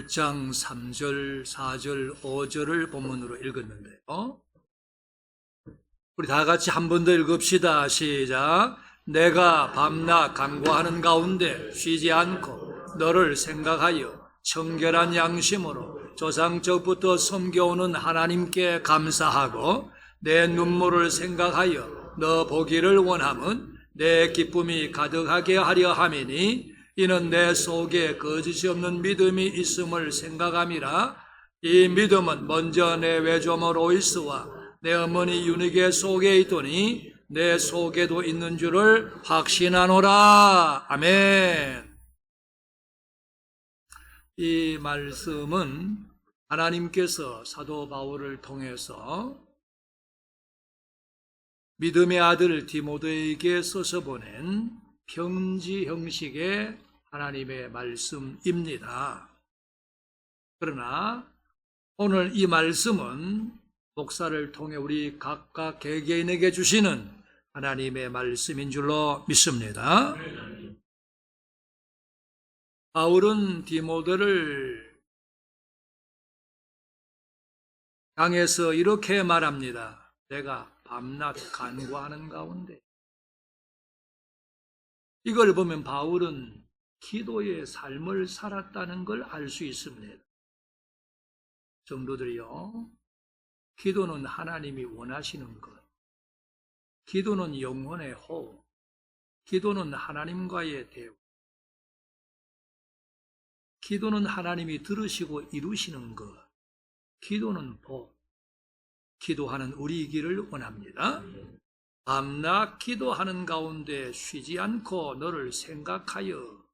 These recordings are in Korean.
1장 3절, 4절, 5절을 본문으로 읽었는데요. 우리 다 같이 한 번 더 읽읍시다. 시작. 내가 밤낮 간구하는 가운데 쉬지 않고 너를 생각하여 청결한 양심으로 조상적부터 섬겨오는 하나님께 감사하고 내 눈물을 생각하여 너 보기를 원함은 내 기쁨이 가득하게 하려 함이니 이는 내 속에 거짓이 없는 믿음이 있음을 생각함이라. 이 믿음은 먼저 내 외조모 로이스와 내 어머니 유니게 속에 있더니 내 속에도 있는 줄을 확신하노라. 아멘. 이 말씀은 하나님께서 사도 바울을 통해서 믿음의 아들 디모데에게 써서 보낸 편지 형식의 하나님의 말씀입니다. 그러나 오늘 이 말씀은 목사를 통해 우리 각각 개개인에게 주시는 하나님의 말씀인 줄로 믿습니다. 바울은 디모데를 향해서 이렇게 말합니다. 내가 밤낮 간구하는 가운데. 이걸 보면 바울은 기도의 삶을 살았다는 걸 알 수 있습니다. 성도들이요, 기도는 하나님이 원하시는 것, 기도는 영혼의 호흡, 기도는 하나님과의 대화, 기도는 하나님이 들으시고 이루시는 것, 기도는 복, 기도하는 우리이기를 원합니다. 밤낮 기도하는 가운데 쉬지 않고 너를 생각하여.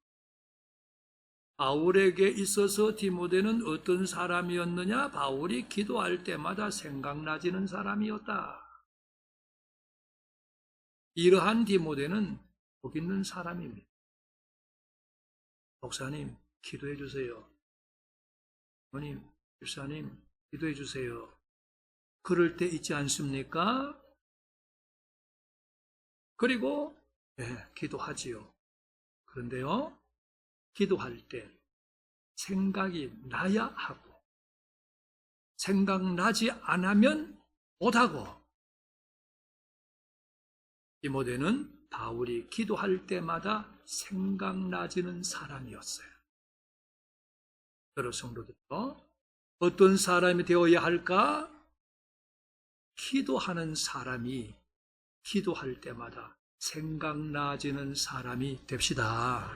바울에게 있어서 디모데는 어떤 사람이었느냐? 바울이 기도할 때마다 생각나지는 사람이었다. 이러한 디모데는 복 있는 사람입니다. 목사님, 기도해 주세요. 어머님, 집사님, 기도해 주세요. 그럴 때 있지 않습니까? 그리고 기도하지요. 그런데요, 기도할 때 생각이 나야 하고 생각나지 않으면 못하고. 디모데는 바울이 기도할 때마다 생각나지는 사람이었어요. 여러 성도들도 어떤 사람이 되어야 할까? 기도하는 사람이 기도할 때마다 생각나지는 사람이 됩시다.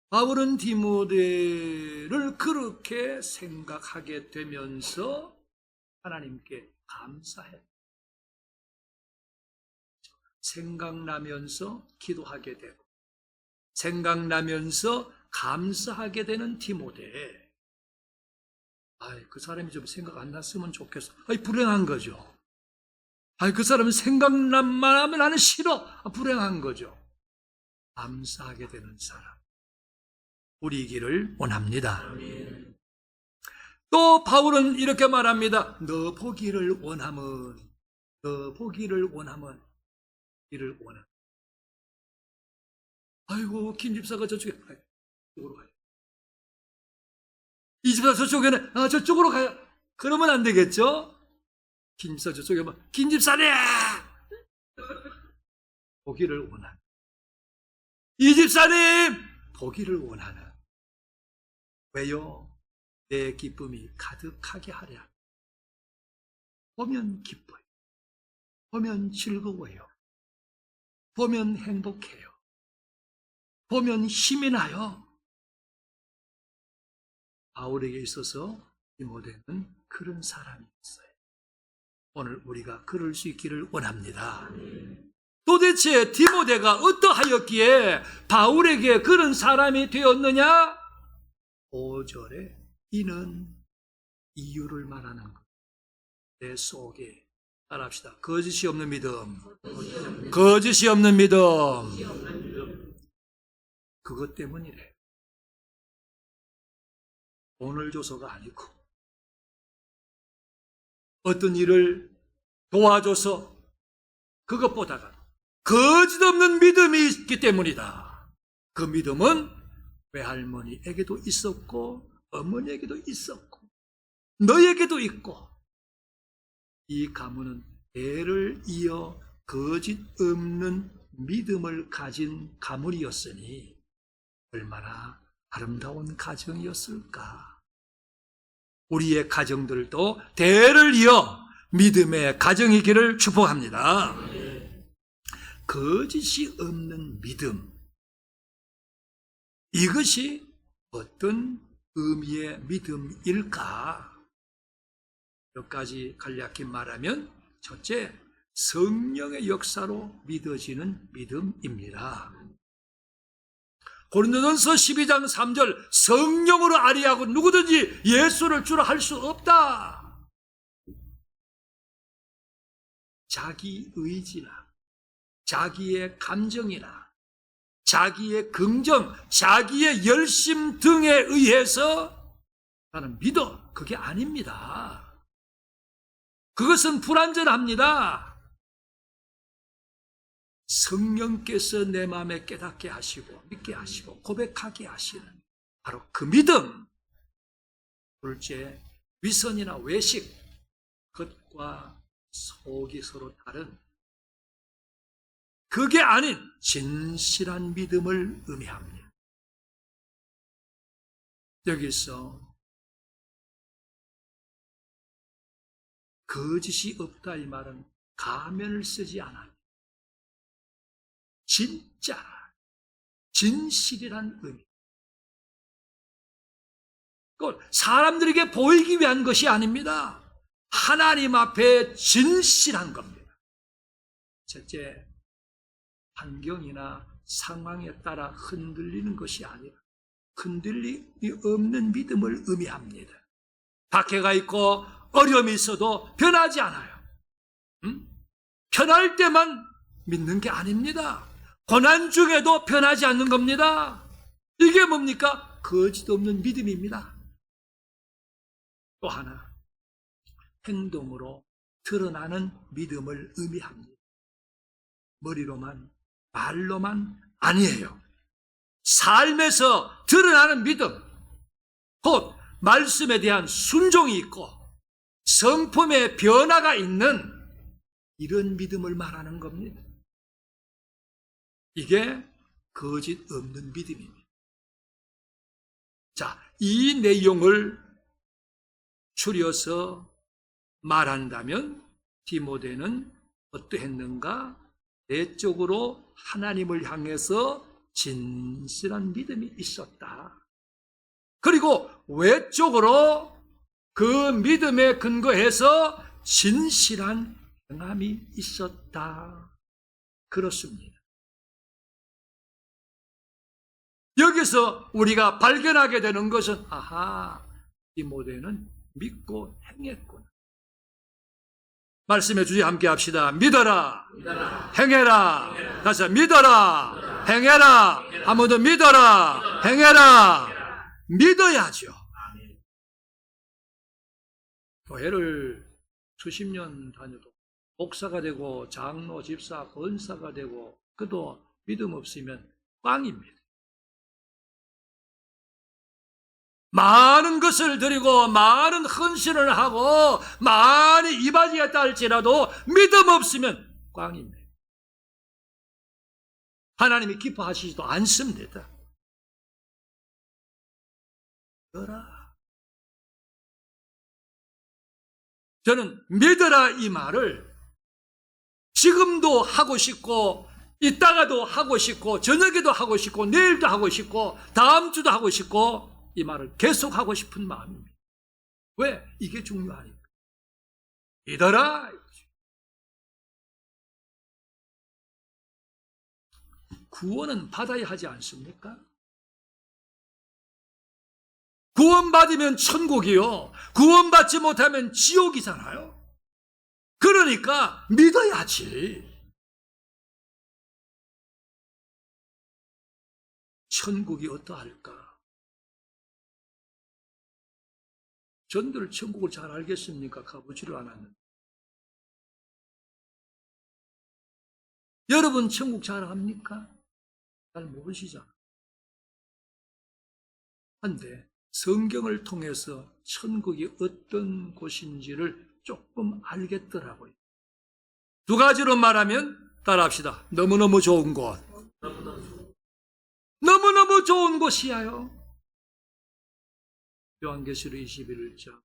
바울은 디모데를 그렇게 생각하게 되면서 하나님께 감사해. 생각나면서 기도하게 되고 생각나면서 감사하게 되는 디모데. 그 사람이 좀 생각 안 났으면 좋겠어. 불행한 거죠. 그 사람은 생각만 하면 나는 싫어. 불행한 거죠. 감사하게 되는 사람, 우리이기를 원합니다. 또 바울은 이렇게 말합니다. 너 보기를 원하면, 너 보기를 원하면 이를 원하. 아이고, 김 집사가 저쪽에 가요. 저쪽으로 가요. 이 집사 저쪽에는 저쪽으로 가요. 그러면 안 되겠죠? 김 집사 저쪽에 오면 김 집사네! 보기를 원하는. 이 집사님! 보기를 원하는. 왜요? 내 기쁨이 가득하게 하랴. 보면 기뻐요. 보면 즐거워요. 보면 행복해요. 보면 힘이 나요. 바울에게 있어서 디모데는 그런 사람이었어요. 오늘 우리가 그럴 수 있기를 원합니다. 도대체 디모데가 어떠하였기에 바울에게 그런 사람이 되었느냐? 5절에 이는 이유를 말하는 것. 내 속에, 따라합시다. 거짓이 없는 믿음. 거짓이 없는 믿음. 그것 때문이래. 돈을 줘서가 아니고 어떤 일을 도와줘서 그것보다가 거짓 없는 믿음이 있기 때문이다. 그 믿음은 외할머니에게도 있었고 어머니에게도 있었고 너에게도 있고, 이 가문은 대를 이어 거짓 없는 믿음을 가진 가문이었으니 얼마나 아름다운 가정이었을까. 우리의 가정들도 대를 이어 믿음의 가정이기를 축복합니다. 거짓이 없는 믿음, 이것이 어떤 의미의 믿음일까? 몇 가지 간략히 말하면, 첫째, 성령의 역사로 믿어지는 믿음입니다. 고린도전서 12장 3절, 성령으로 아니하고 누구든지 예수를 주라 할 수 없다. 자기 의지나 자기의 감정이나 자기의 긍정, 자기의 열심 등에 의해서 나는 믿어. 그게 아닙니다. 그것은 불완전합니다. 성령께서 내 마음에 깨닫게 하시고 믿게 하시고 고백하게 하시는 바로 그 믿음. 둘째, 위선이나 외식, 겉과 속이 서로 다른, 그게 아닌 진실한 믿음을 의미합니다. 여기서 거짓이 없다 이 말은 가면을 쓰지 않아요. 진짜, 진실이란 의미. 그건 사람들에게 보이기 위한 것이 아닙니다. 하나님 앞에 진실한 겁니다. 첫째, 환경이나 상황에 따라 흔들리는 것이 아니라 흔들림이 없는 믿음을 의미합니다. 박해가 있고 어려움이 있어도 변하지 않아요. 편할 때만 믿는 게 아닙니다. 고난 중에도 변하지 않는 겁니다. 이게 뭡니까? 거짓 없는 믿음입니다. 또 하나, 행동으로 드러나는 믿음을 의미합니다. 머리로만, 말로만 아니에요. 삶에서 드러나는 믿음, 곧 말씀에 대한 순종이 있고 성품의 변화가 있는 이런 믿음을 말하는 겁니다. 이게 거짓 없는 믿음입니다. 자, 이 내용을 추려서 말한다면 디모데는 어떠했는가? 내적으로 하나님을 향해서 진실한 믿음이 있었다. 그리고 외적으로 그 믿음에 근거해서 진실한 행함이 있었다. 그렇습니다. 여기서 우리가 발견하게 되는 것은, 아하, 디모데는 믿고 행했구나. 말씀해 주시 함께 합시다. 믿어라, 행해라. 다시 믿어라, 행해라. 한 번 더 믿어라, 행해라. 믿어야죠. 교회를 수십 년 다녀도 목사가 되고 장로, 집사, 권사가 되고 그도 믿음 없으면 꽝입니다. 많은 것을 드리고 많은 헌신을 하고 많이 이바지했다 할지라도 믿음 없으면 꽝입니다. 하나님이 기뻐하시지도 않습니다. 믿어라. 저는 믿어라 이 말을 지금도 하고 싶고 이따가도 하고 싶고 저녁에도 하고 싶고 내일도 하고 싶고 다음 주도 하고 싶고 이 말을 계속하고 싶은 마음입니다. 왜? 이게 중요하니까. 믿어라. 구원은 받아야 하지 않습니까? 구원받으면 천국이요. 구원받지 못하면 지옥이잖아요. 그러니까 믿어야지. 천국이 어떠할까? 전들 천국을 잘 알겠습니까? 가보지를 않았는데. 여러분 천국 잘 압니까? 잘 모르시잖아. 한데 성경을 통해서 천국이 어떤 곳인지를 조금 알겠더라고요. 두 가지로 말하면 따라합시다. 너무너무 좋은 곳. 너무너무 좋은 곳이야요. 요한계시록 21장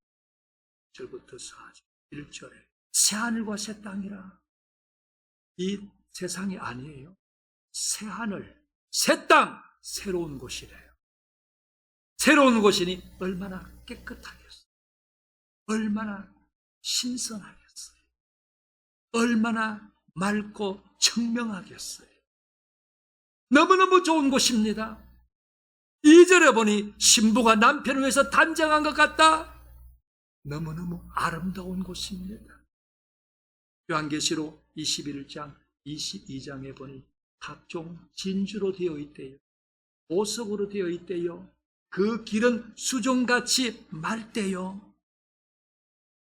1절부터 4절 1절에 새하늘과 새 땅이라. 이 세상이 아니에요. 새하늘, 새 땅, 새로운 곳이래요. 새로운 곳이니 얼마나 깨끗하겠어요. 얼마나 신선하겠어요. 얼마나 맑고 청명하겠어요. 너무너무 좋은 곳입니다. 2절에 보니 신부가 남편을 위해서 단장한 것 같다. 너무너무 아름다운 곳입니다. 요한계시록 21장 22장에 보니 각종 진주로 되어 있대요. 보석으로 되어 있대요. 그 길은 수종같이 맑대요.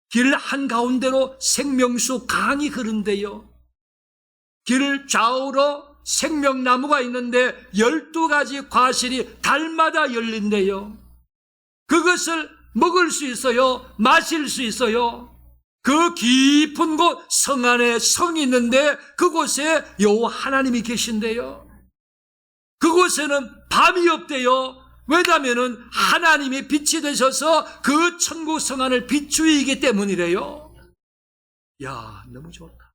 길 한가운데로 생명수 강이 흐른대요. 길 좌우로 생명나무가 있는데 12가지 과실이 달마다 열린대요. 그것을 먹을 수 있어요. 마실 수 있어요. 그 깊은 곳 성 안에 성이 있는데 그곳에 여호와 하나님이 계신대요. 그곳에는 밤이 없대요. 왜냐하면 하나님이 빛이 되셔서 그 천국 성 안을 비추이기 때문이래요. 야, 너무 좋다.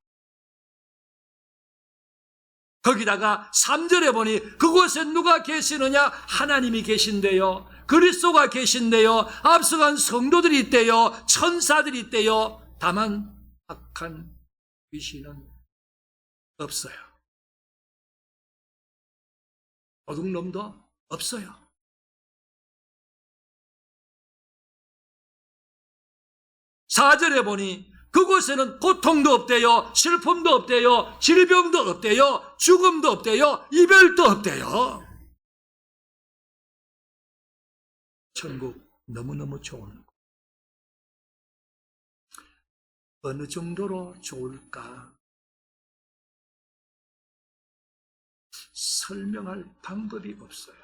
거기다가 3절에 보니 그곳에 누가 계시느냐? 하나님이 계신대요. 그리스도가 계신대요. 앞서간 성도들이 있대요. 천사들이 있대요. 다만 악한 귀신은 없어요. 도둑놈도 없어요. 사절에 보니 그곳에는 고통도 없대요. 슬픔도 없대요. 질병도 없대요. 죽음도 없대요. 이별도 없대요. 천국 너무너무 좋은 곳. 어느 정도로 좋을까? 설명할 방법이 없어요.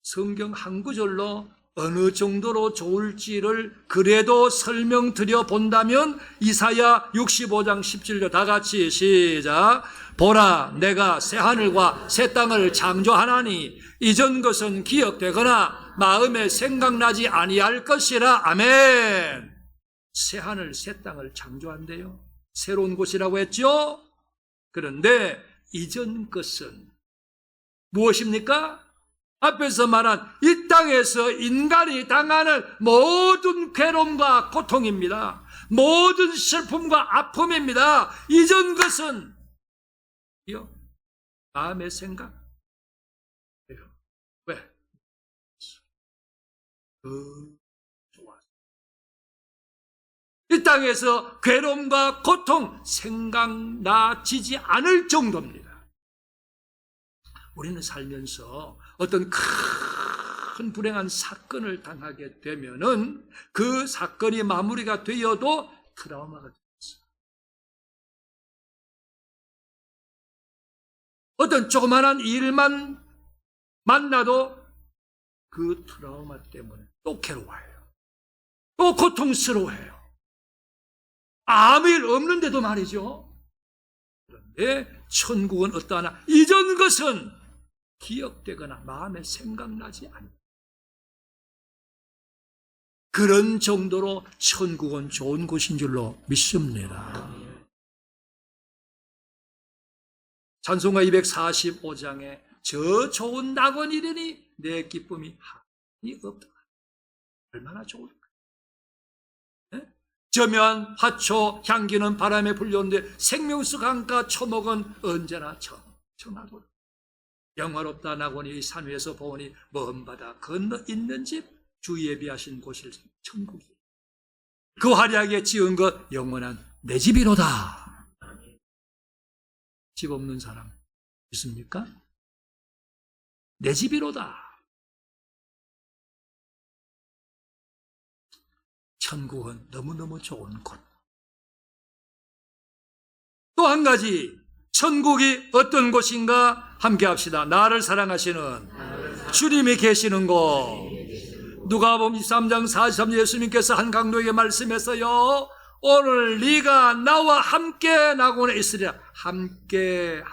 성경 한 구절로 어느 정도로 좋을지를 그래도 설명드려 본다면 이사야 65장 17절 다 같이 시작. 보라, 내가 새 하늘과 새 땅을 창조하나니 이전 것은 기억되거나 마음에 생각나지 아니할 것이라. 아멘. 새 하늘 새 땅을 창조한대요. 새로운 곳이라고 했죠. 그런데 이전 것은 무엇입니까? 앞에서 말한 이 땅에서 인간이 당하는 모든 괴로움과 고통입니다. 모든 슬픔과 아픔입니다. 이전 것은 마음의 생각. 왜? 좋아서. 이 땅에서 괴로움과 고통 생각나지지 않을 정도입니다. 우리는 살면서 어떤 큰 불행한 사건을 당하게 되면은 그 사건이 마무리가 되어도 트라우마가 되었어요. 어떤 조그마한 일만 만나도 그 트라우마 때문에 또 괴로워해요. 또 고통스러워해요. 아무 일 없는데도 말이죠. 그런데 천국은 어떠하나? 이전 것은 기억되거나 마음에 생각나지 않는 그런 정도로 천국은 좋은 곳인 줄로 믿습니다. 찬송가 245장에 저 좋은 낙원이라니 내 기쁨이 한이 없다. 얼마나 좋을까? 저면 화초 향기는 바람에 불렸는데 생명수 강가 초목은 언제나 청청하도록. 영화롭다 낙원이 산 위에서 보니 먼 바다 건너 있는 집 주 예비하신 곳일 천국이. 그 화려하게 지은 것 영원한 내 집이로다. 집 없는 사람 있습니까? 내 집이로다. 천국은 너무너무 좋은 곳. 또 한 가지 천국이 어떤 곳인가 함께 합시다. 나를 사랑하시는 주님이 계시는 곳. 누가복음 23장 43절 예수님께서 한 강도에게 말씀했어요. 오늘 네가 나와 함께 낙원에 있으리라. 함께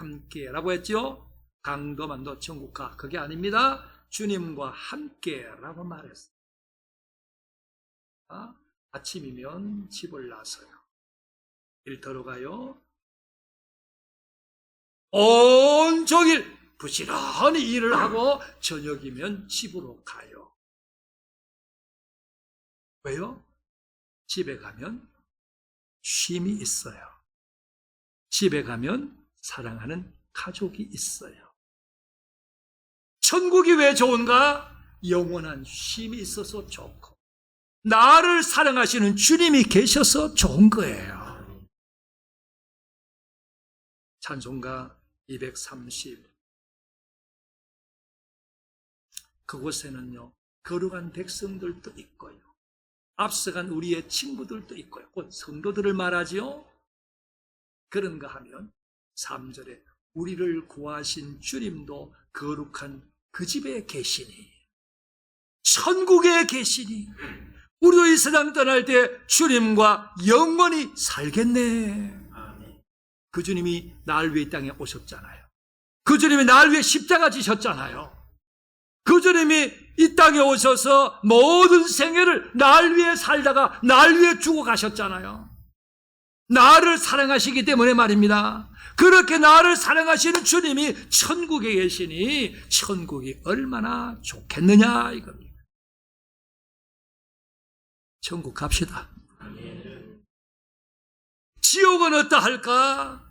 라고 했죠. 강도만도 천국 가. 그게 아닙니다. 주님과 함께라고 말했어요. 아침이면 집을 나서요. 일터로 가요. 온종일 부지런히 일을 하고 저녁이면 집으로 가요. 왜요? 집에 가면 쉼이 있어요. 집에 가면 사랑하는 가족이 있어요. 천국이 왜 좋은가? 영원한 쉼이 있어서 좋고 나를 사랑하시는 주님이 계셔서 좋은 거예요. 찬송가 230 그곳에는요 거룩한 백성들도 있고요 앞서간 우리의 친구들도 있고요 곧 성도들을 말하지요. 그런가 하면 3절에 우리를 구하신 주님도 거룩한 그 집에 계시니 천국에 계시니 우리도 이 세상 떠날 때 주님과 영원히 살겠네. 그 주님이 날 위해 이 땅에 오셨잖아요. 그 주님이 날 위해 십자가 지셨잖아요. 그 주님이 이 땅에 오셔서 모든 생애를 날 위해 살다가 날 위해 죽어 가셨잖아요. 나를 사랑하시기 때문에 말입니다. 그렇게 나를 사랑하시는 주님이 천국에 계시니 천국이 얼마나 좋겠느냐 이겁니다. 천국 갑시다. 지옥은 어떠할까?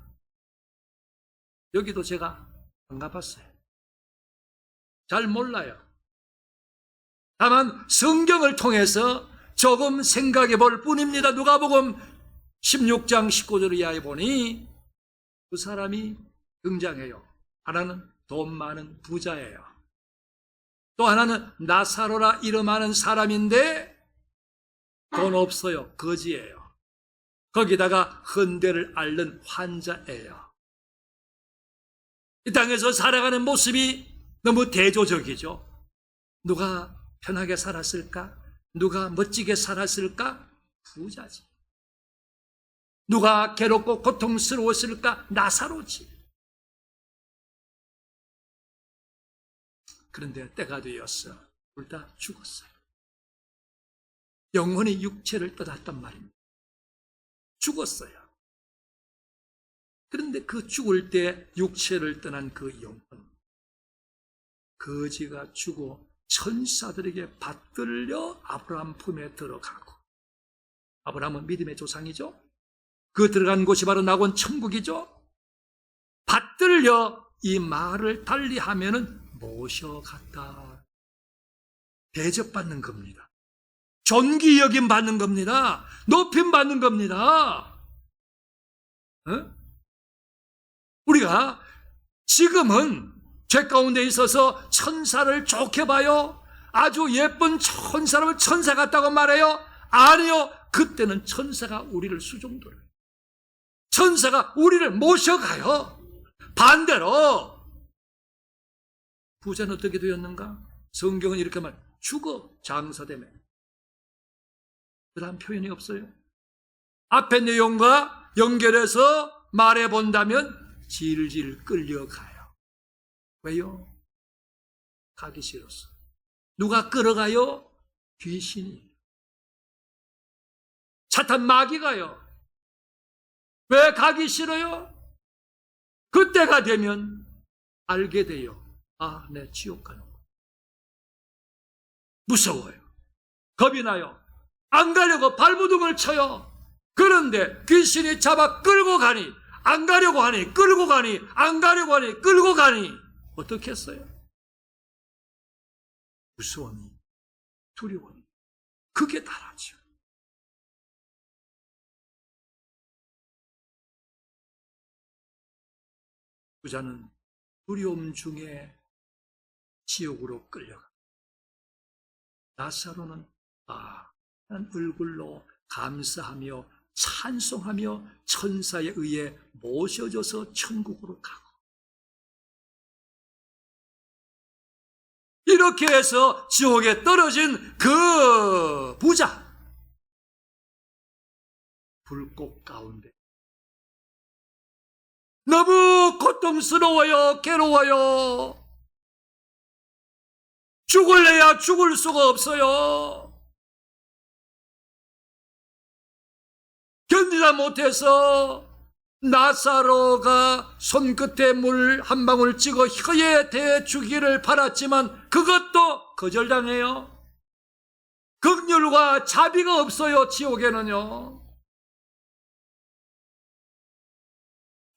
여기도 제가 안 가봤어요. 잘 몰라요. 다만 성경을 통해서 조금 생각해 볼 뿐입니다. 누가복음 16장 19절 이하에 보니 두 사람이 등장해요. 하나는 돈 많은 부자예요. 또 하나는 나사로라 이름하는 사람인데 돈 없어요. 거지예요. 거기다가 헌대를 앓는 환자예요. 이 땅에서 살아가는 모습이 너무 대조적이죠. 누가 편하게 살았을까? 누가 멋지게 살았을까? 부자지. 누가 괴롭고 고통스러웠을까? 나사로지. 그런데 때가 되었어. 둘 다 죽었어요. 영혼이 육체를 떠났단 말입니다. 죽었어요. 그런데 그 죽을 때 육체를 떠난 그 영혼, 거지가 죽어 천사들에게 받들려 아브라함 품에 들어가고, 아브라함은 믿음의 조상이죠. 그 들어간 곳이 바로 낙원 천국이죠. 받들려 이 말을 달리하면은 모셔갔다. 대접받는 겁니다. 존귀 여김 받는 겁니다. 높임 받는 겁니다. 우리가 지금은 죄 가운데 있어서 천사를 좋게 봐요. 아주 예쁜 천사를 천사 같다고 말해요. 아니요. 그때는 천사가 우리를 수종돌아요. 천사가 우리를 모셔가요. 반대로 부자는 어떻게 되었는가? 성경은 이렇게 말, 죽어 장사되면. 그 다음 표현이 없어요. 앞의 내용과 연결해서 말해본다면 질질 끌려가요. 왜요? 가기 싫어서. 누가 끌어가요? 귀신이. 사탄 마귀가요. 왜 가기 싫어요? 그때가 되면 알게 돼요. 아, 내 지옥 가는 거. 무서워요. 겁이 나요. 안 가려고 발부둥을 쳐요. 그런데 귀신이 잡아 끌고 가니, 안 가려고 하니, 끌고 가니, 안 가려고 하니, 끌고 가니, 어떻게 했어요? 무서우니, 두려우니, 그게 다르죠. 부자는 두려움 중에 지옥으로 끌려가. 나사로는 한 얼굴로 감사하며 찬송하며 천사에 의해 모셔져서 천국으로 가고, 이 이렇게 해서 지옥에 떨어진 그 부자, 불꽃 가운데 너무 고통스러워요. 괴로워요. 죽을래야 죽을 수가 없어요. 견디다 못해서 나사로가 손끝에 물 한 방울 찍어 혀에 대주기를 바랐지만 그것도 거절당해요. 긍휼과 자비가 없어요. 지옥에는요.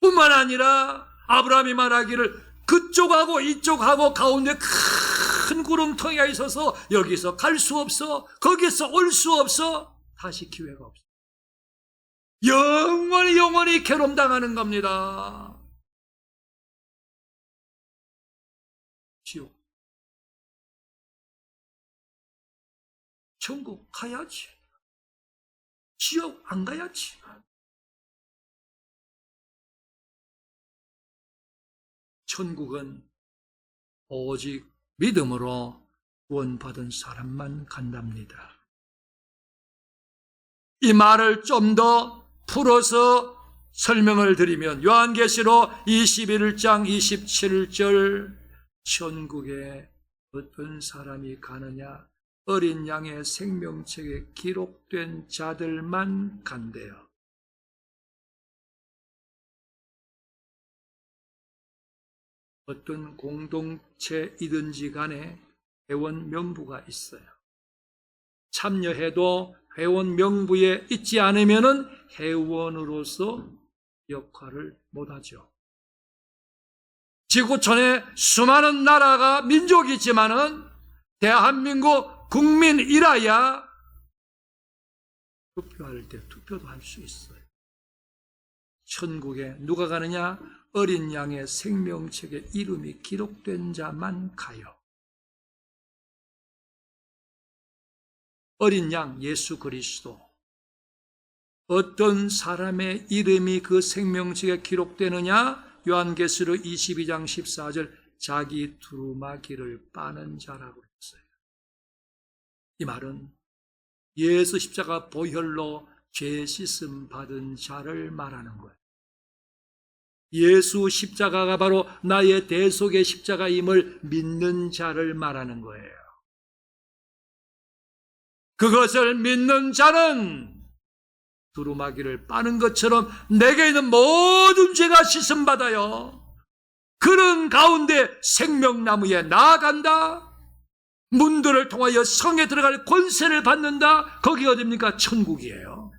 뿐만 아니라 아브라함이 말하기를 그쪽하고 이쪽하고 가운데 큰 구름통이가 있어서 여기서 갈 수 없어, 거기서 올 수 없어, 다시 기회가 없어. 영원히 괴롭당하는 겁니다. 지옥. 천국 가야지. 지옥 안 가야지. 천국은 오직 믿음으로 구원받은 사람만 간답니다. 이 말을 좀 더 풀어서 설명을 드리면 요한계시록 21장 27절 천국에 어떤 사람이 가느냐? 어린 양의 생명책에 기록된 자들만 간대요. 어떤 공동체이든지 간에 회원 명부가 있어요. 참여해도 회원 명부에 있지 않으면 회원으로서 역할을 못하죠. 지구촌에 수많은 나라가 민족이 있지만은 대한민국 국민이라야 투표할 때 투표도 할 수 있어요. 천국에 누가 가느냐? 어린 양의 생명책에 이름이 기록된 자만 가요. 어린 양 예수 그리스도. 어떤 사람의 이름이 그 생명책에 기록되느냐? 요한계시록 22장 14절 자기 두루마기를 빠는 자라고 했어요. 이 말은 예수 십자가 보혈로 죄 씻음 받은 자를 말하는 거예요. 예수 십자가가 바로 나의 대속의 십자가임을 믿는 자를 말하는 거예요. 그것을 믿는 자는 두루마기를 빠는 것처럼 내게 있는 모든 죄가 씻음받아요. 그런 가운데 생명나무에 나아간다. 문들을 통하여 성에 들어갈 권세를 받는다. 거기가 어딥니까? 천국이에요.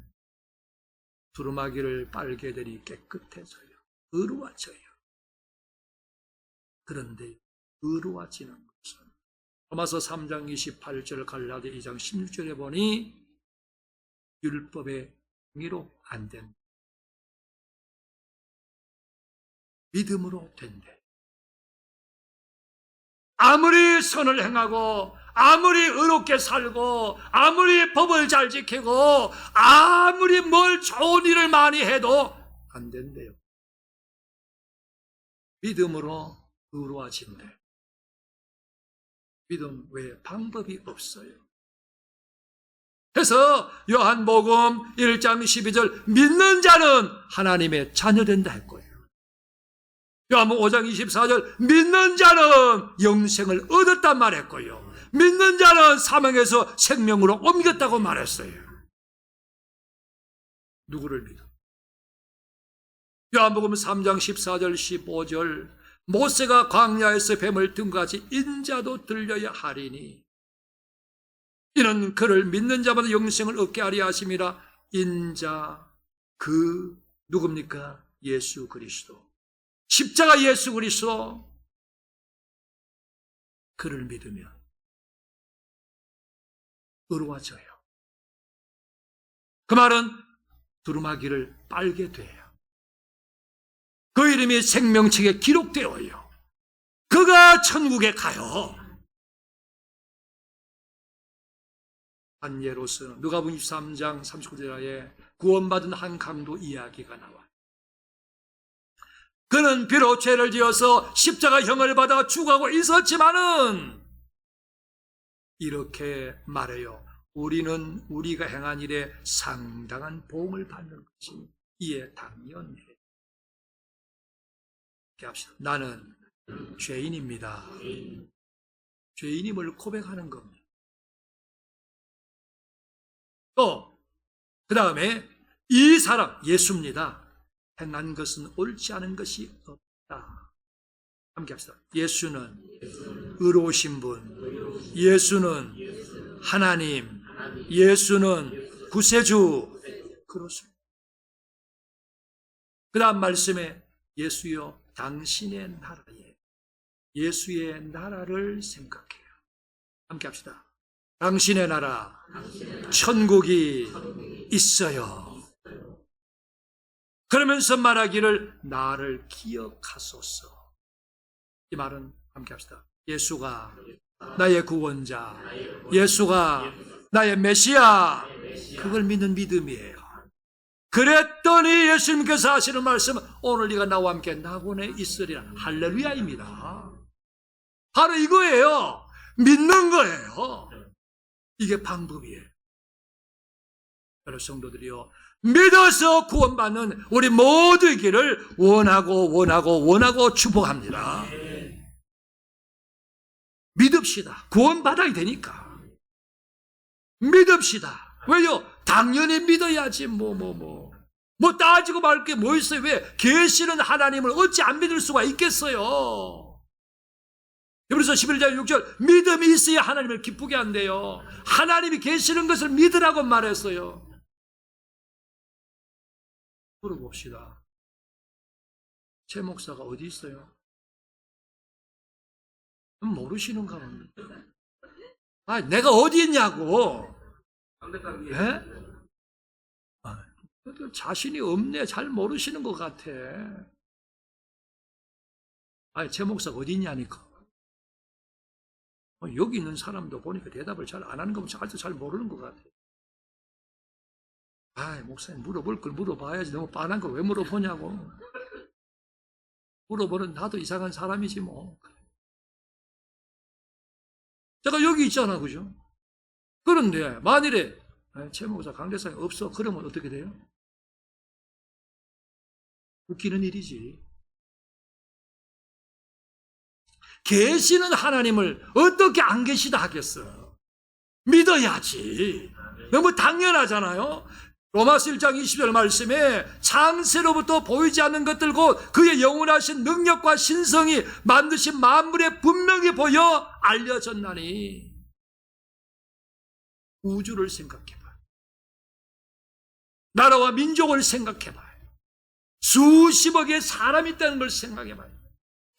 두루마기를 빨게 되니 깨끗해져요. 의로워져요. 그런데 의로워지는 것은 로마서 3장 28절, 갈라디아 2장 16절에 보니 율법의 행위로 안 된다. 믿음으로 된대. 아무리 선을 행하고 아무리 의롭게 살고 아무리 법을 잘 지키고 아무리 뭘 좋은 일을 많이 해도 안 된대요. 믿음으로 의로워진대. 믿음 외에 방법이 없어요. 그래서 요한복음 1장 12절 믿는 자는 하나님의 자녀된다 했고요. 요한복음 5장 24절 믿는 자는 영생을 얻었단 말했고요. 믿는 자는 사망에서 생명으로 옮겼다고 말했어요. 누구를 믿어? 요한복음 3장 14절 15절 모세가 광야에서 뱀을 등같이 인자도 들려야 하리니 이는 그를 믿는 자마다 영생을 얻게 하리 하심이라. 인자 그 누굽니까? 예수 그리스도. 십자가 예수 그리스도. 그를 믿으면 의로워져요. 그 말은 두루마기를 빨게 돼요. 그 이름이 생명책에 기록되어요. 그가 천국에 가요. 한 예로서 누가복음 23장 39절에 구원받은 한 강도 이야기가 나와요. 그는 비록 죄를 지어서 십자가형을 받아 죽어가고 있었지만은 이렇게 말해요. 우리는 우리가 행한 일에 상당한 보응을 받는 것이 이에 당연해. 이렇게 합시다. 나는 죄인입니다. 죄인임을 고백하는 겁니다. 또 그 다음에 이 사람 예수입니다. 행한 것은 옳지 않은 것이 없다. 함께 합시다. 예수는 의로우신 분, 예수는 하나님, 예수는 구세주. 그렇습니다. 그 다음 말씀에 예수여 당신의 나라에, 예수의 나라를 생각해요. 함께 합시다. 당신의 나라, 천국이 있어요. 그러면서 말하기를 나를 기억하소서. 이 말은 함께 합시다. 예수가 나의 구원자, 예수가 나의 메시아, 그걸 믿는 믿음이에요. 그랬더니 예수님께서 하시는 말씀은 오늘 네가 나와 함께 낙원에 있으리라. 할렐루야입니다. 바로 이거예요. 믿는 거예요. 이게 방법이에요. 여러분 성도들이요, 믿어서 구원받는 우리 모두이기를 원하고 축복합니다. 믿읍시다. 구원받아야 되니까 믿읍시다. 왜요? 당연히 믿어야지. 뭐 따지고 말 게 뭐 있어요? 왜 계시는 하나님을 어찌 안 믿을 수가 있겠어요? 그래서 11장 6절 믿음이 있어야 하나님을 기쁘게 한대요. 하나님이 계시는 것을 믿으라고 말했어요. 물어봅시다. 최 목사가 어디 있어요? 모르시는가 봅니다. 내가 어디 있냐고. 예? 자신이 없네. 잘 모르시는 것 같아. 최 목사가 어디 있냐니까. 여기 있는 사람도 보니까 대답을 잘 안 하는 거 보면 아직도 잘 모르는 것 같아. 목사님 물어볼 걸 물어봐야지. 너무 빤한 걸 왜 물어보냐고. 물어보는 나도 이상한 사람이지 뭐. 제가 여기 있잖아, 그죠? 그런데 만일에 최 목사 강대상이 없어, 그러면 어떻게 돼요? 웃기는 일이지. 계시는 하나님을 어떻게 안 계시다 하겠어? 믿어야지. 너무 당연하잖아요. 로마서 1장 20절 말씀에 창세로부터 보이지 않는 것들 곧 그의 영원하신 능력과 신성이 만드신 만물에 분명히 보여 알려졌나니. 우주를 생각해봐. 나라와 민족을 생각해봐. 수십억의 사람이 있다는 걸 생각해봐.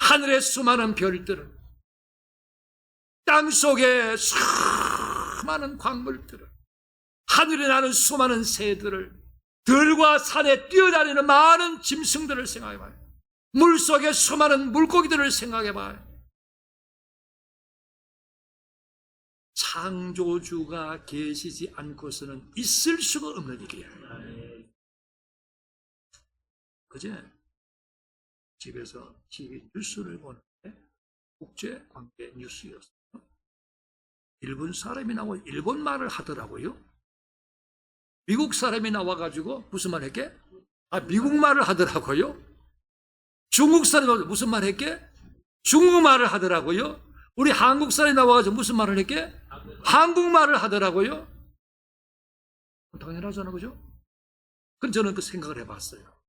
하늘의 수많은 별들을, 땅속의 수많은 광물들을, 하늘에 나는 수많은 새들을, 들과 산에 뛰어다니는 많은 짐승들을 생각해봐요. 물속의 수많은 물고기들을 생각해봐요. 창조주가 계시지 않고서는 있을 수가 없는 일이에요. 그제 집에서 TV 뉴스를 보는데 국제관계 뉴스였어요. 일본 사람이 나와 일본 말을 하더라고요. 미국 사람이 나와가지고 무슨 말 했게? 미국 말을 하더라고요. 중국 사람이 무슨 말 했게? 중국 말을 하더라고요. 우리 한국 사람이 나와가지고 무슨 말을 했게? 한국말을 하더라고요. 당연하잖아, 그죠? 그럼 저는 그 생각을 해봤어요.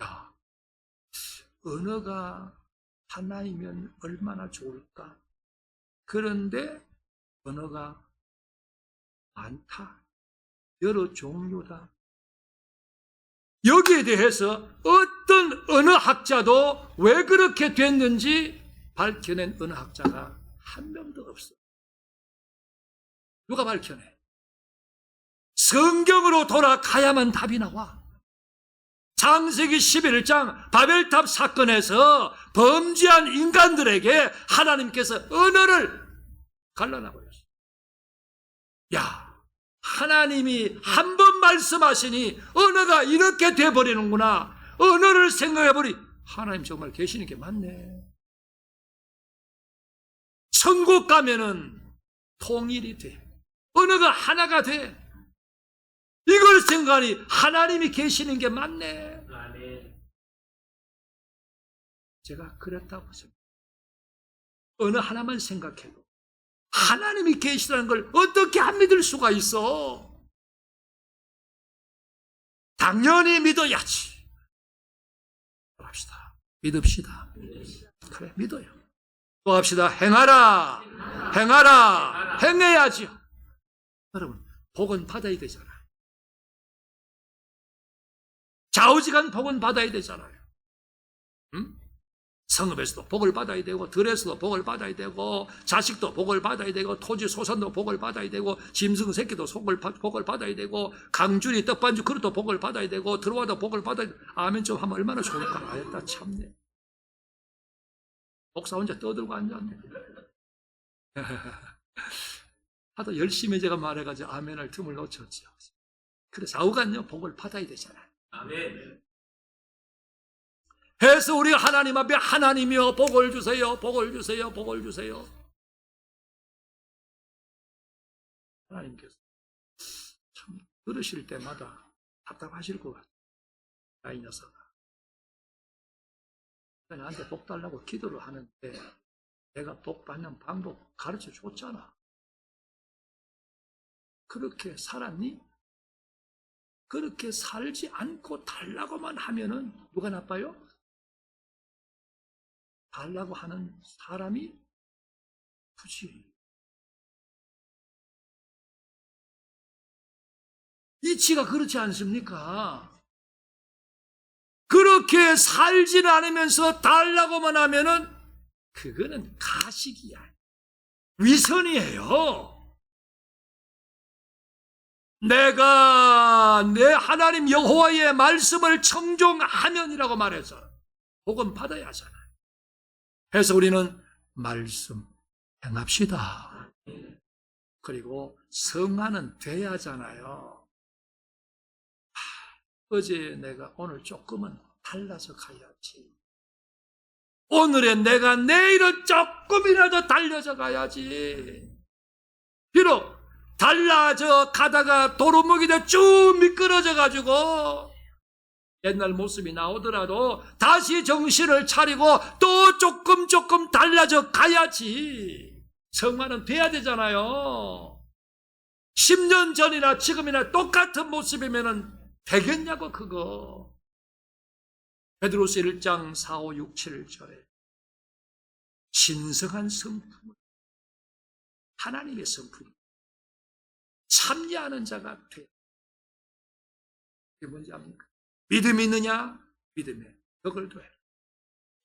야, 언어가 하나이면 얼마나 좋을까? 그런데 언어가 많다. 여러 종류다. 여기에 대해서 어떤 언어학자도 왜 그렇게 됐는지 밝혀낸 언어학자가 한 명도 없어. 누가 밝혀내? 성경으로 돌아가야만 답이 나와. 창세기 11장 바벨탑 사건에서 범죄한 인간들에게 하나님께서 언어를 갈라놔버렸어. 야, 하나님이 한 번 말씀하시니 언어가 이렇게 돼버리는구나. 언어를 생각해보니 하나님 정말 계시는 게 맞네. 천국 가면은 통일이 돼. 언어가 하나가 돼. 이걸 생각하니 하나님이 계시는 게 맞네. 제가 그랬다고 생각해요. 어느 하나만 생각해도 하나님이 계시다는 걸 어떻게 안 믿을 수가 있어? 당연히 믿어야지. 합시다. 믿읍시다. 그래, 믿어요. 또 합시다. 행하라. 행하라. 행해야지요. 여러분, 복은 받아야 되잖아요. 좌우지간 복은 받아야 되잖아요. 응? 성읍에서도 복을 받아야 되고, 들에서도 복을 받아야 되고, 자식도 복을 받아야 되고, 토지 소산도 복을 받아야 되고, 짐승 새끼도 복을 받아야 되고, 강준이 떡반죽 그릇도 복을 받아야 되고, 들어와도 복을 받아야 되고. 아멘 좀 하면 얼마나 좋을까. 아였다 참네. 목사 혼자 떠들고 앉았네. 하도 열심히 제가 말해가지고 아멘할 틈을 놓쳤죠. 그래서 좌우간요 복을 받아야 되잖아요. 아멘. 해서 우리가 하나님 앞에 하나님이여 복을 주세요, 복을 주세요, 복을 주세요. 하나님께서 참 들으실 때마다 답답하실 것 같아요. 야, 이 녀석아. 나한테 복 달라고 기도를 하는데 내가 복 받는 방법 가르쳐 줬잖아. 그렇게 살았니? 그렇게 살지 않고 달라고만 하면은 누가 나빠요? 달라고 하는 사람이 아프지. 이치가 그렇지 않습니까? 그렇게 살지는 않으면서 달라고만 하면은 그거는 가식이야. 위선이에요. 내가 내 하나님 여호와의 말씀을 청종하면이라고 말해서 복은 받아야 하잖아요. 그래서 우리는 말씀 행합시다. 그리고 성화는 돼야 하잖아요. 어제 내가 오늘 조금은 달라져 가야지. 오늘의 내가 내일은 조금이라도 달려져 가야지. 비록 달라져 가다가 도루묵이다 쭉 미끄러져 가지고 옛날 모습이 나오더라도 다시 정신을 차리고 또 조금 달라져 가야지. 성화는 돼야 되잖아요. 10년 전이나 지금이나 똑같은 모습이면은 되겠냐고 그거. 베드로서 1장 4, 5, 6, 7절에 신성한 성품은 하나님의 성품이 참여하는 자가 돼. 이게 뭔지 압니까? 믿음이 있느냐? 믿음에 덕을 더해라.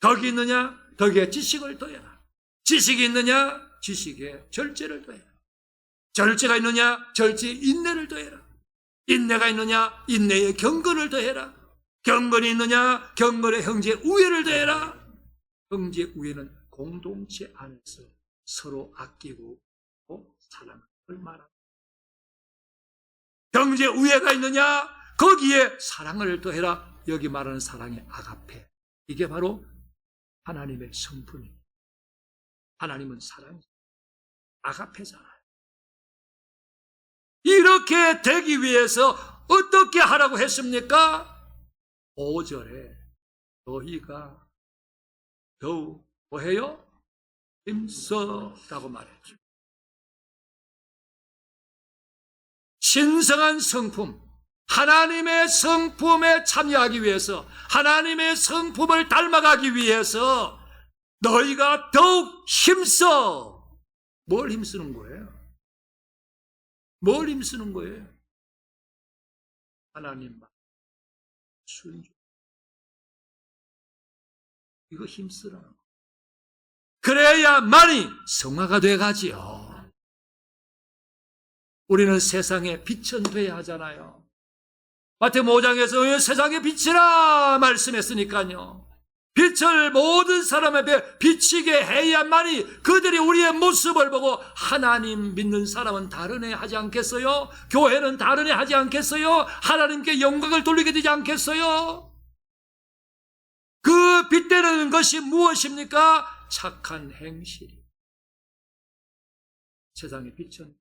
덕이 있느냐? 덕에 지식을 더해라. 지식이 있느냐? 지식에 절제를 더해라. 절제가 있느냐? 절제에 인내를 더해라. 인내가 있느냐? 인내에 경건을 더해라. 경건이 있느냐? 경건에 형제 우애를 더해라. 형제 우애는 공동체 안에서 서로 아끼고 사랑을 말합니다. 형제 우애가 있느냐? 거기에 사랑을 더해라. 여기 말하는 사랑의 아가페. 이게 바로 하나님의 성품입니다. 하나님은 사랑이죠. 아가페잖아요. 이렇게 되기 위해서 어떻게 하라고 했습니까? 5절에 너희가 더욱 뭐해요? 힘써라고 말했죠. 신성한 성품, 하나님의 성품에 참여하기 위해서, 하나님의 성품을 닮아가기 위해서 너희가 더욱 힘써. 뭘 힘쓰는 거예요? 뭘 힘쓰는 거예요? 하나님만 순종. 이거 힘쓰라는 거. 그래야만이 성화가 돼가지요. 우리는 세상에 빛은 돼야 하잖아요. 마태복음 5장에서 세상의 빛이라 말씀했으니까요. 빛을 모든 사람 앞에 비치게 해야만이 그들이 우리의 모습을 보고 하나님 믿는 사람은 다른 애 하지 않겠어요? 교회는 다른 애 하지 않겠어요? 하나님께 영광을 돌리게 되지 않겠어요? 그 빛되는 것이 무엇입니까? 착한 행실이. 세상의 빛은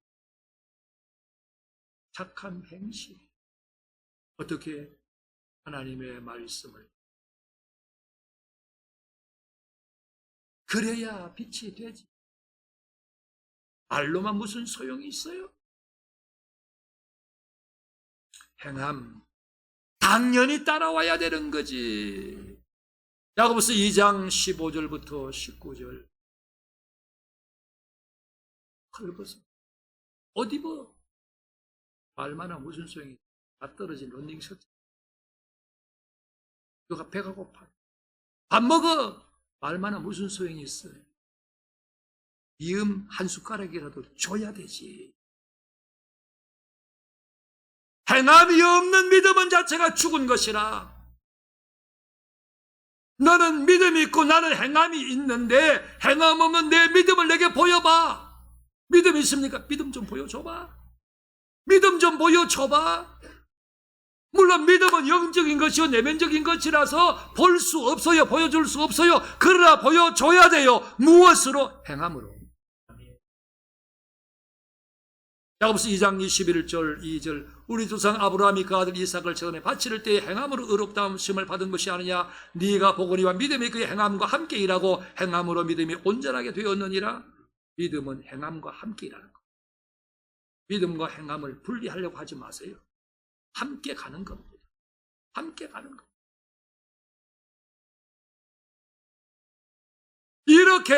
착한 행실. 어떻게 하나님의 말씀을 그래야 빛이 되지. 말로만 무슨 소용이 있어요? 행함 당연히 따라와야 되는 거지. 야고보서 2장 15절부터 19절. 헐벗어. 옷 입어. 말만 하면 무슨 소용이 있어. 다 떨어진 런닝 셔츠. 너가 배가 고파. 밥 먹어. 말만 하면 무슨 소용이 있어요. 미음 한 숟가락이라도 줘야 되지. 행함이 없는 믿음은 자체가 죽은 것이라. 너는 믿음이 있고 나는 행함이 있는데 행함 없는 내 믿음을 내게 보여봐. 믿음 있습니까? 믿음 좀 보여줘봐. 믿음 좀 보여줘봐. 물론 믿음은 영적인 것이요 내면적인 것이라서 볼 수 없어요. 보여줄 수 없어요. 그러나 보여줘야 돼요. 무엇으로? 행함으로. 야고보서 2장 21절 2절 우리 조상 아브라함이 그 아들 이삭을 처음에 바칠 때에 행함으로 의롭다함을 받은 것이 아니냐. 네가 보거니와 믿음이 그의 행함과 함께 일하고 행함으로 믿음이 온전하게 되었느니라. 믿음은 행함과 함께 일하는 것. 믿음과 행함을 분리하려고 하지 마세요. 함께 가는 겁니다. 함께 가는 겁니다. 이렇게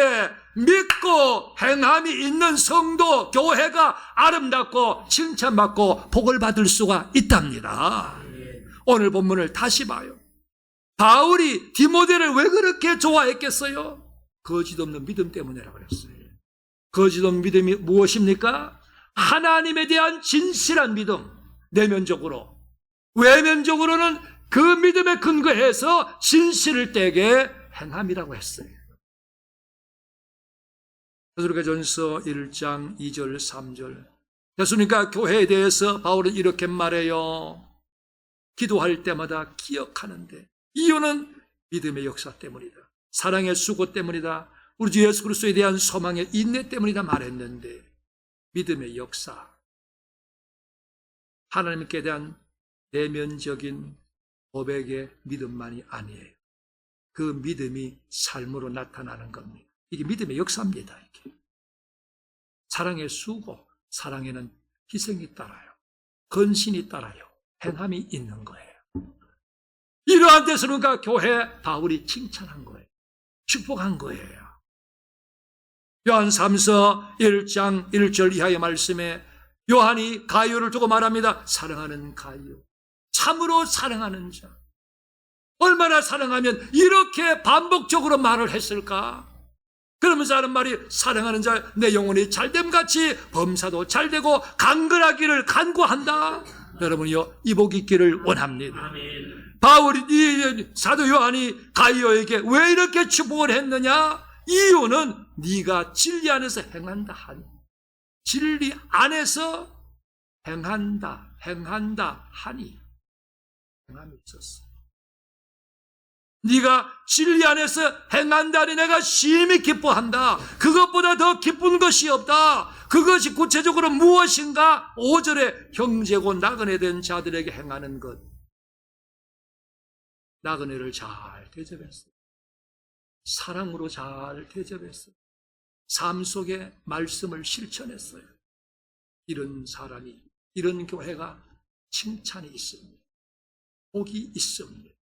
믿고 행함이 있는 성도, 교회가 아름답고 칭찬받고 복을 받을 수가 있답니다. 오늘 본문을 다시 봐요. 바울이 디모데를 왜 그렇게 좋아했겠어요? 거짓 없는 믿음 때문이라고 그랬어요. 거짓 없는 믿음이 무엇입니까? 하나님에 대한 진실한 믿음, 내면적으로. 외면적으로는 그 믿음에 근거해서 진실을 떼게 행함이라고 했어요. 데살로니가전서 1장 2절 3절. 됐습니까? 교회에 대해서 바울은 이렇게 말해요. 기도할 때마다 기억하는데 이유는 믿음의 역사 때문이다. 사랑의 수고 때문이다. 우리 주 예수 그리스도에 대한 소망의 인내 때문이다 말했는데 믿음의 역사, 하나님께 대한 내면적인 고백의 믿음만이 아니에요. 그 믿음이 삶으로 나타나는 겁니다. 이게 믿음의 역사입니다. 이게. 사랑의 수고, 사랑에는 희생이 따라요. 헌신이 따라요. 행함이 있는 거예요. 이러한 데서는가 교회 바울이 칭찬한 거예요. 축복한 거예요. 요한 3서 1장 1절 이하의 말씀에 요한이 가이오를 두고 말합니다. 사랑하는 가이오, 참으로 사랑하는 자. 얼마나 사랑하면 이렇게 반복적으로 말을 했을까? 그러면서 하는 말이 사랑하는 자 내 영혼이 잘됨같이 범사도 잘되고 강건하기를 간구한다. 여러분이요 이 복 있기를 원합니다. 바울이 사도 요한이 가이오에게 왜 이렇게 축복을 했느냐? 이유는 네가 진리 안에서 행한다 하니. 진리 안에서 행한다 하니 행함이 있었어. 네가 진리 안에서 행한다니 내가 심히 기뻐한다. 그것보다 더 기쁜 것이 없다. 그것이 구체적으로 무엇인가? 5절에 형제고 나그네 된 자들에게 행하는 것. 나그네를 잘 대접했어. 사랑으로 잘 대접했어. 삶 속에 말씀을 실천했어요. 이런 사람이, 이런 교회가 칭찬이 있습니다. 복이 있습니다.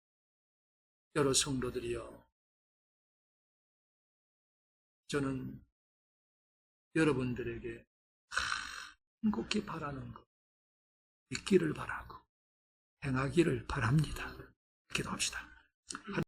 여러 성도들이요, 저는 여러분들에게 간곡히 바라는 것, 믿기를 바라고 행하기를 바랍니다. 기도합시다.